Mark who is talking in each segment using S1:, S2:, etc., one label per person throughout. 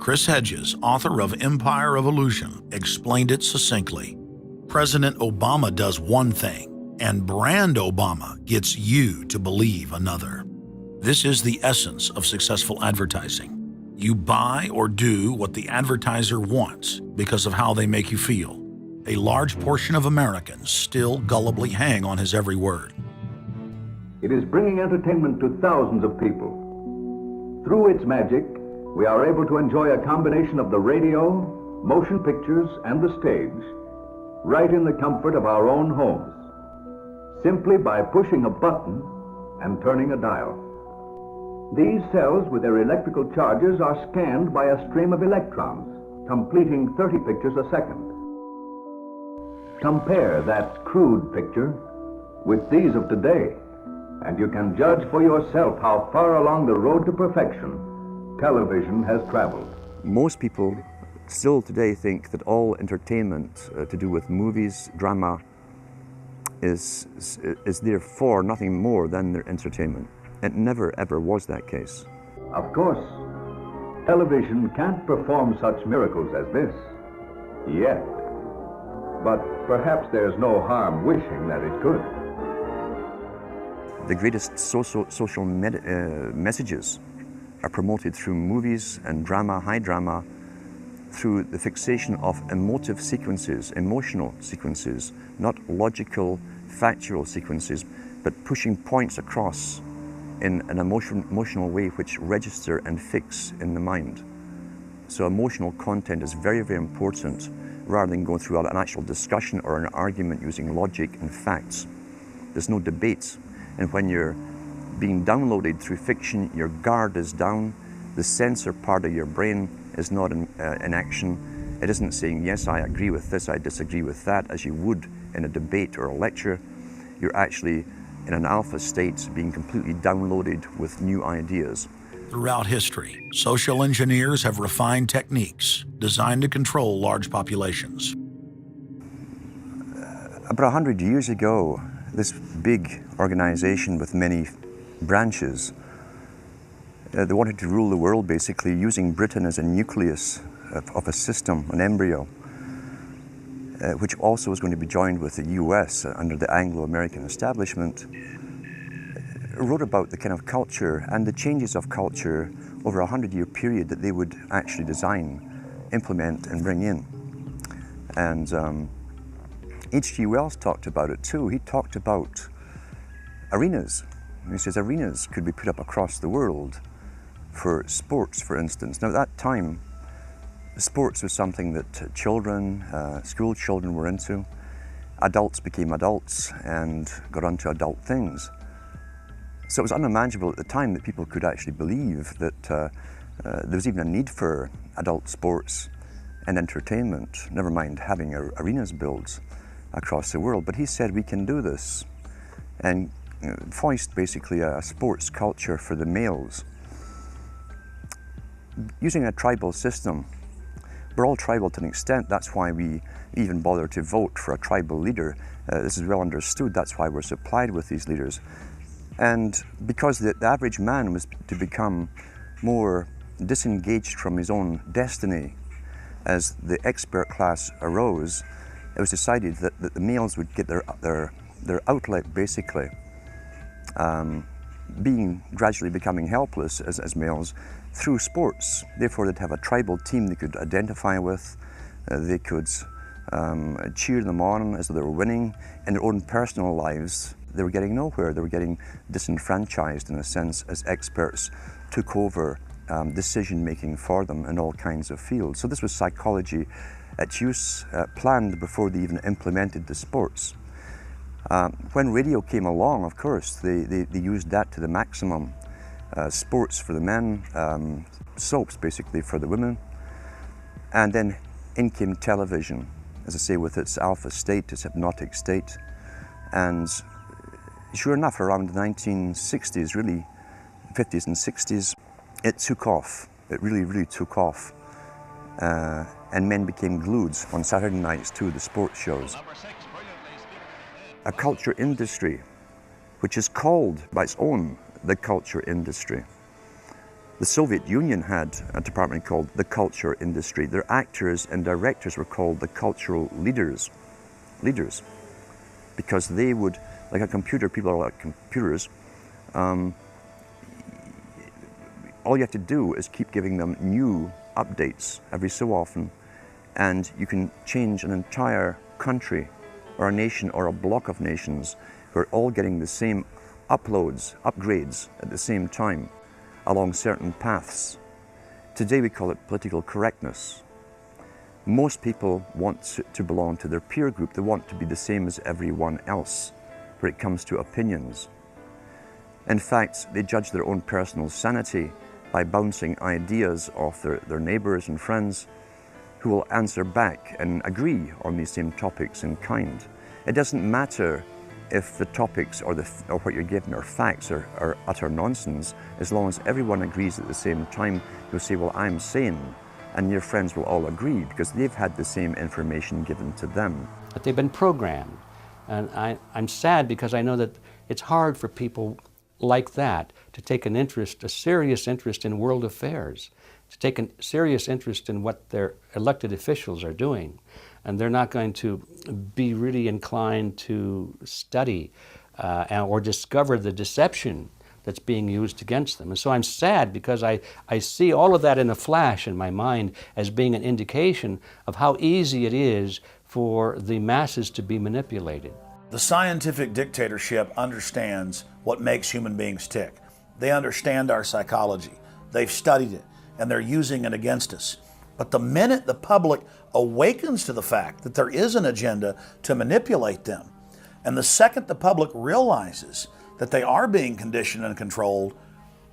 S1: Chris Hedges, author of Empire of Illusion, explained it succinctly. President Obama does one thing, and Brand Obama gets you to believe another. This is the essence of successful advertising. You buy or do what the advertiser wants because of how they make you feel. A large portion of Americans still gullibly hang on his every word.
S2: It is bringing entertainment to thousands of people. Through its magic, we are able to enjoy a combination of the radio, motion pictures, and the stage, right in the comfort of our own homes, simply by pushing a button and turning a dial. These cells with their electrical charges are scanned by a stream of electrons, completing 30 pictures a second. Compare that crude picture with these of today, and you can judge for yourself how far along the road to perfection television has traveled.
S3: Most people still today think that all entertainment to do with movies, drama, is therefore nothing more than their entertainment. It never ever was that case.
S2: Of course, television can't perform such miracles as this, yet. But perhaps there's no harm wishing that it could.
S3: The greatest social messages are promoted through movies and drama, high drama, through the fixation of emotive sequences, emotional sequences, not logical, factual sequences, but pushing points across in an emotional way which register and fix in the mind. So emotional content is very, very important, rather than going through an actual discussion or an argument using logic and facts. There's no debate. And when you're being downloaded through fiction, your guard is down, the censor part of your brain is not in action. It isn't saying, yes, I agree with this, I disagree with that, as you would in a debate or a lecture. You're actually in an alpha state, being completely downloaded with new ideas.
S1: Throughout history, social engineers have refined techniques designed to control large populations.
S3: About 100 years ago, this big organization with many branches, they wanted to rule the world basically using Britain as a nucleus of a system, an embryo, which also was going to be joined with the US under the Anglo-American establishment. Wrote about the kind of culture and the changes of culture over a 100-year period that they would actually design, implement, and bring in. And H.G. Wells talked about it too. He talked about arenas. He says arenas could be put up across the world for sports, for instance. Now at that time, sports was something that children, school children were into. Adults became adults and got onto adult things. So it was unimaginable at the time that people could actually believe that there was even a need for adult sports and entertainment, never mind having arenas built across the world. But he said we can do this and foist basically a sports culture for the males. Using a tribal system, we're all tribal to an extent, that's why we even bother to vote for a tribal leader. This is well understood, that's why we're supplied with these leaders. And because the average man was to become more disengaged from his own destiny as the expert class arose, it was decided that the males would get their outlet basically, gradually becoming helpless as males through sports. Therefore they'd have a tribal team they could identify with, they could cheer them on as though they were winning. In their own personal lives, they were getting nowhere. They were getting disenfranchised in a sense as experts took over decision-making for them in all kinds of fields. So this was psychology at use, planned before they even implemented the sports. When radio came along, of course, they used that to the maximum. Sports for the men, soaps basically for the women. And then in came television, as I say, with its alpha state, its hypnotic state. And sure enough, around the 1960s, really, 50s and 60s, it took off. It really, really took off. And men became glued on Saturday nights to the sports shows. A culture industry, which is called by its own the culture industry, The Soviet Union had a department called the culture industry. Their actors and directors were called the cultural leaders, because they would, like a computer, people are like computers. All you have to do is keep giving them new updates every so often, and you can change an entire country or a nation or a block of nations who are all getting the same upgrades at the same time along certain paths. Today we call it political correctness. Most people want to belong to their peer group. They want to be the same as everyone else when it comes to opinions. In fact, they judge their own personal sanity by bouncing ideas off their neighbours and friends who will answer back and agree on these same topics in kind. It doesn't matter if the topics or what you're given are facts or utter nonsense, as long as everyone agrees at the same time. You'll say, well, I'm sane, and your friends will all agree because they've had the same information given to them.
S4: But they've been programmed, and I'm sad because I know that it's hard for people like that to take an interest, a serious interest in world affairs, to take a serious interest in what their elected officials are doing. And they're not going to be really inclined to study or discover the deception that's being used against them. And so I'm sad because I see all of that in a flash in my mind as being an indication of how easy it is for the masses to be manipulated.
S1: The scientific dictatorship understands what makes human beings tick. They understand our psychology. They've studied it, and they're using it against us. But the minute the public awakens to the fact that there is an agenda to manipulate them, and the second the public realizes that they are being conditioned and controlled,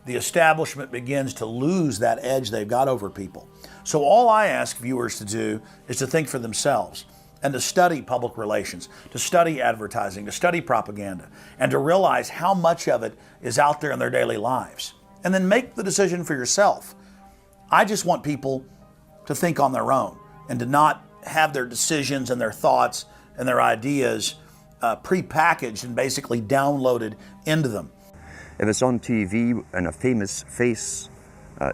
S1: the establishment begins to lose that edge they've got over people. So all I ask viewers to do is to think for themselves and to study public relations, to study advertising, to study propaganda, and to realize how much of it is out there in their daily lives. And then make the decision for yourself. I just want people to think on their own and to not have their decisions and their thoughts and their ideas pre-packaged and basically downloaded into them.
S3: If it's on TV and a famous face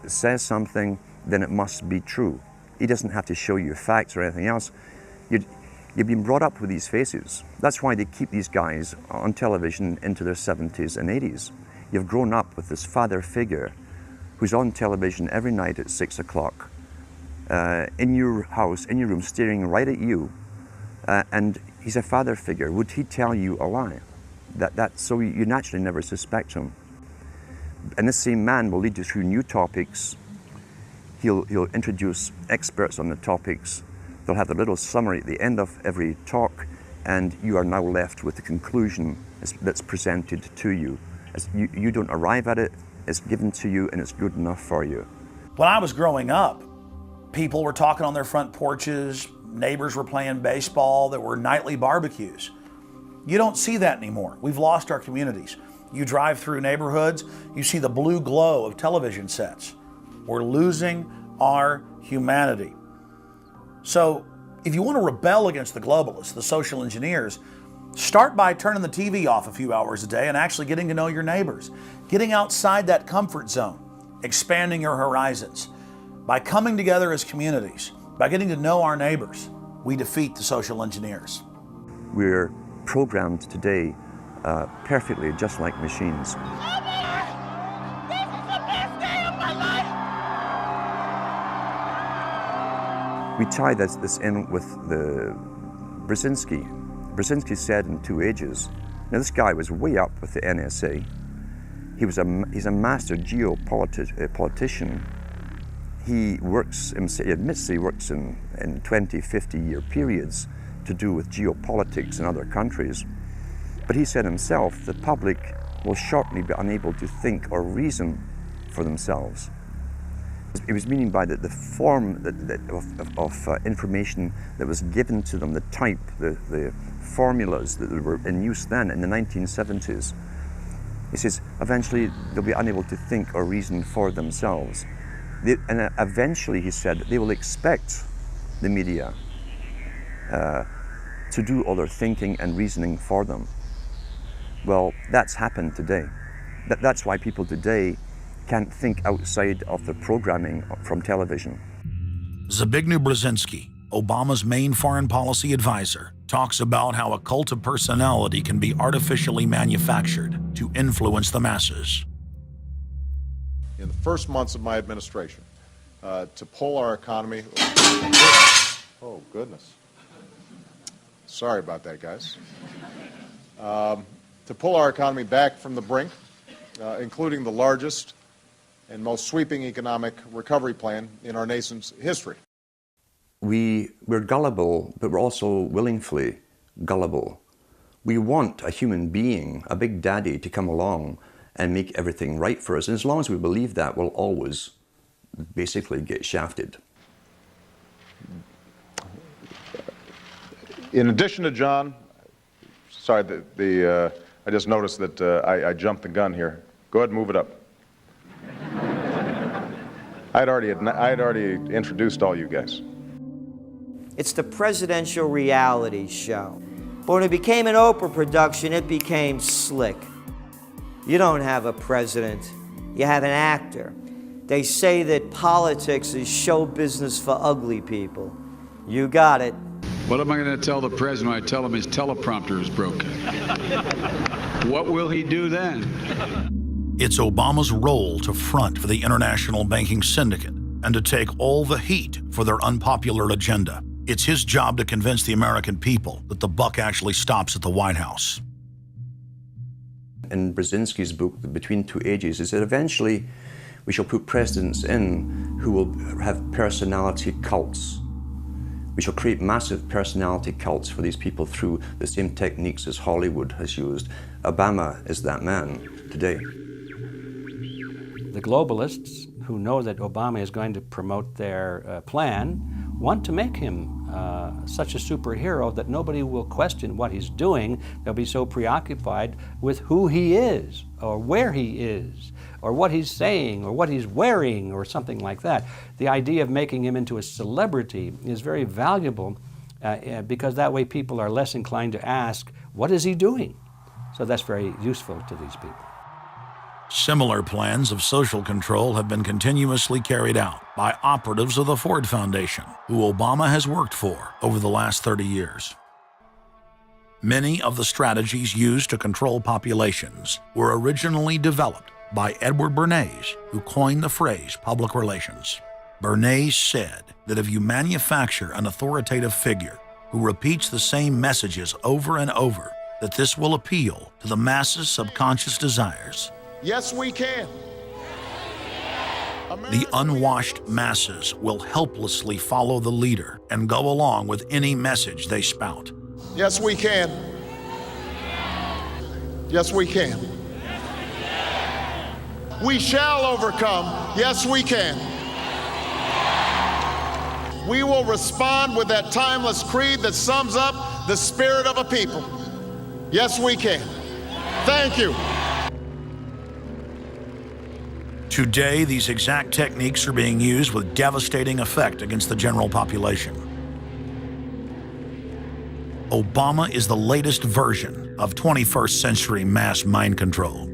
S3: says something, then it must be true. He doesn't have to show you facts or anything else. You've been brought up with these faces. That's why they keep these guys on television into their 70s and 80s. You've grown up with this father figure who's on television every night at 6 o'clock, in your house, in your room, staring right at you, and he's a father figure. Would he tell you a lie? So you naturally never suspect him. And this same man will lead you through new topics. He'll introduce experts on the topics. They'll have a little summary at the end of every talk, and you are now left with the conclusion that's presented to you. You don't arrive at it, it's given to you, and it's good enough for you.
S1: When I was growing up, people were talking on their front porches, neighbors were playing baseball, there were nightly barbecues. You don't see that anymore. We've lost our communities. You drive through neighborhoods, you see the blue glow of television sets. We're losing our humanity. So if you want to rebel against the globalists, the social engineers, start by turning the TV off a few hours a day and actually getting to know your neighbors, getting outside that comfort zone, expanding your horizons. By coming together as communities, by getting to know our neighbors, we defeat the social engineers.
S3: We're programmed today perfectly, just like machines. We tie this in with the Brzezinski. Brzezinski said in 2 Ages. Now this guy was way up with the NSA. He's a master geopolitician. He admits he works in 20, 50-year periods to do with geopolitics in other countries. But he said himself, the public will shortly be unable to think or reason for themselves. He was meaning by the form of information that was given to them, the type, the formulas that were in use then in the 1970s. He says, eventually they'll be unable to think or reason for themselves. And eventually, he said, they will expect the media to do all their thinking and reasoning for them. Well, that's happened today. That's why people today can't think outside of the programming from television.
S1: Zbigniew Brzezinski, Obama's main foreign policy advisor, talks about how a cult of personality can be artificially manufactured to influence the masses.
S5: In the first months of my administration, to pull our economy... Oh, goodness. Sorry about that, guys. To pull our economy back from the brink, including the largest and most sweeping economic recovery plan in our nation's history.
S3: We're gullible, but we're also willingly gullible. We want a human being, a big daddy, to come along and make everything right for us. And as long as we believe that, we'll always basically get shafted.
S5: In addition to John, sorry, I just noticed that I jumped the gun here. Go ahead and move it up. I'd already introduced all you guys.
S6: It's the presidential reality show. But when it became an Oprah production, it became slick. You don't have a president, you have an actor. They say that politics is show business for ugly people. You got it.
S7: What am I going to tell the president when I tell him his teleprompter is broken? What will he do then?
S1: It's Obama's role to front for the international banking syndicate and to take all the heat for their unpopular agenda. It's his job to convince the American people that the buck actually stops at the White House.
S3: In Brzezinski's book, Between Two Ages, is that eventually we shall put presidents in who will have personality cults. We shall create massive personality cults for these people through the same techniques as Hollywood has used. Obama is that man today.
S4: The globalists, who know that Obama is going to promote their plan, want to make him such a superhero that nobody will question what he's doing. They'll be so preoccupied with who he is, or where he is, or what he's saying, or what he's wearing, or something like that. The idea of making him into a celebrity is very valuable because that way people are less inclined to ask, what is he doing? So that's very useful to these people.
S1: Similar plans of social control have been continuously carried out by operatives of the Ford Foundation, who Obama has worked for over the last 30 years. Many of the strategies used to control populations were originally developed by Edward Bernays, who coined the phrase public relations. Bernays said that if you manufacture an authoritative figure who repeats the same messages over and over, that this will appeal to the masses' subconscious desires.
S5: Yes, we can.
S1: The unwashed masses will helplessly follow the leader and go along with any message they spout.
S5: Yes, we can. Yes, we can. We shall overcome. Yes, we can. We will respond with that timeless creed that sums up the spirit of a people. Yes, we can. Thank you.
S1: Today, these exact techniques are being used with devastating effect against the general population. Obama is the latest version of 21st century mass mind control.